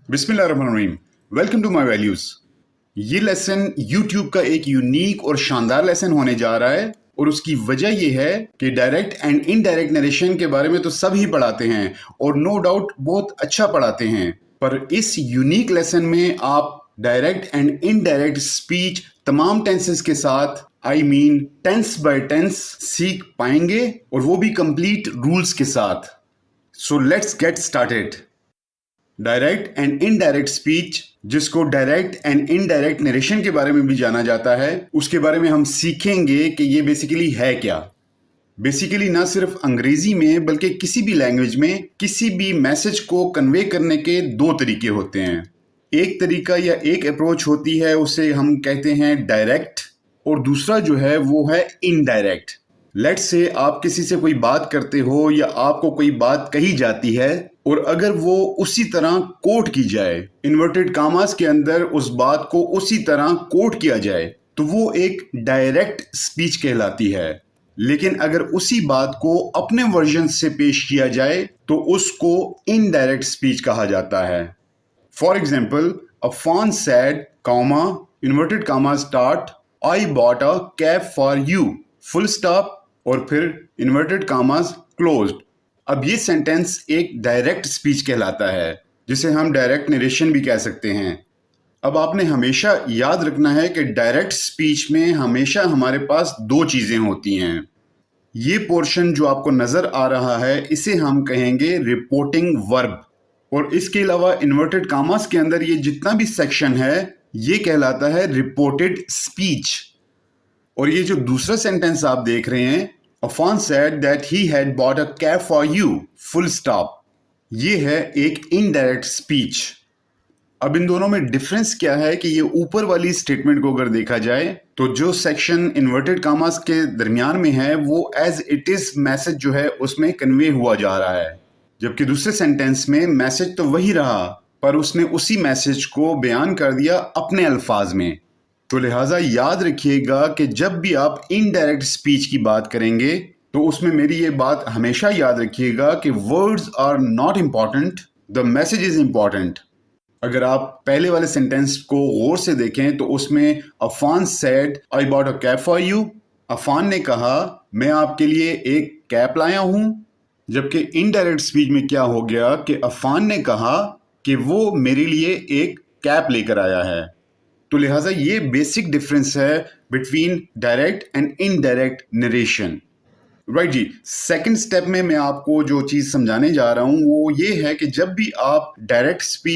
बिस्मिल्लाहिर्रहमानिर्रहीम। Welcome to my values. ये lesson YouTube का एक यूनिक और शानदार लेसन होने जा रहा है और उसकी वजह ये है कि डायरेक्ट एंड इनडायरेक्ट नरेशन के बारे में तो सब ही पढ़ाते हैं और नो डाउट बहुत अच्छा पढ़ाते हैं, पर इस यूनिक लेसन में आप डायरेक्ट एंड इनडायरेक्ट स्पीच तमाम टेंसेस के साथ टेंस बाय टेंस सीख पाएंगे और वो भी कंप्लीट रूल्स के साथ। So let's get started. Direct and indirect speech, जिसको डायरेक्ट एंड इनडायरेक्ट नरेशन के बारे में भी जाना जाता है, उसके बारे में हम सीखेंगे कि ये बेसिकली है क्या। बेसिकली ना सिर्फ अंग्रेजी में बल्कि किसी भी लैंग्वेज में किसी भी मैसेज को कन्वे करने के दो तरीके होते हैं। एक तरीका या एक अप्रोच होती है, उसे हम कहते हैं डायरेक्ट, और दूसरा जो है वो है इनडायरेक्ट। लेट्स से आप किसी से कोई बात करते हो या आपको कोई बात कही जाती है और अगर वो उसी तरह कोट की जाए, इन्वर्टेड कामास के अंदर उस बात को उसी तरह कोट किया जाए, तो वो एक डायरेक्ट स्पीच कहलाती है। लेकिन अगर उसी बात को अपने वर्जन से पेश किया जाए तो उसको इनडायरेक्ट स्पीच कहा जाता है। For example, Afan said, comma, inverted comma start, I bought a cap for you, full stop, और फिर इन्वर्टेड कामास क्लोज्ड। अब ये सेंटेंस एक डायरेक्ट स्पीच कहलाता है, जिसे हम डायरेक्ट नरेशन भी कह सकते हैं। अब आपने हमेशा याद रखना है कि डायरेक्ट स्पीच में हमेशा हमारे पास दो चीजें होती हैं। ये पोर्शन जो आपको नजर आ रहा है, इसे हम कहेंगे रिपोर्टिंग वर्ब, और इसके अलावा इन्वर्टेड कामास के अंदर ये जितना भी सेक्शन है ये कहलाता है रिपोर्टेड स्पीच। और ये जो दूसरा सेंटेंस आप देख रहे हैं, Afon said that he had bought a cap for you, full stop, ये है एक इनडायरेक्ट स्पीच। अब इन दोनों में डिफरेंस क्या है कि ये ऊपर वाली स्टेटमेंट को अगर देखा जाए तो जो सेक्शन इन्वर्टेड कामास के दरमियान में है वो एज इट इज मैसेज जो है उसमें कन्वे हुआ जा रहा है, जबकि दूसरे सेंटेंस में मैसेज तो वही रहा पर उसने उसी मैसेज को बयान कर दिया अपने अल्फाज में। तो लिहाजा याद रखिएगा कि जब भी आप इनडायरेक्ट स्पीच की बात करेंगे तो उसमें मेरी ये बात हमेशा याद रखिएगा कि words are not important, the message is important. अगर आप पहले वाले सेंटेंस को गौर से देखें तो उसमें Afan said I bought a cap for you, Afan ने कहा मैं आपके लिए एक कैप लाया हूं, जबकि इनडायरेक्ट स्पीच में क्या हो गया कि अफान ने कहा कि वो मेरे लिए एक कैप लेकर आया है। तो लिहाजा ये बेसिक डिफरेंस है between direct and indirect narration. Right जी। सेकंड स्टेप में मैं आपको जो चीज समझाने जा रहा हूं वो ये है कि जब भी आप डायरेक्ट स्पीच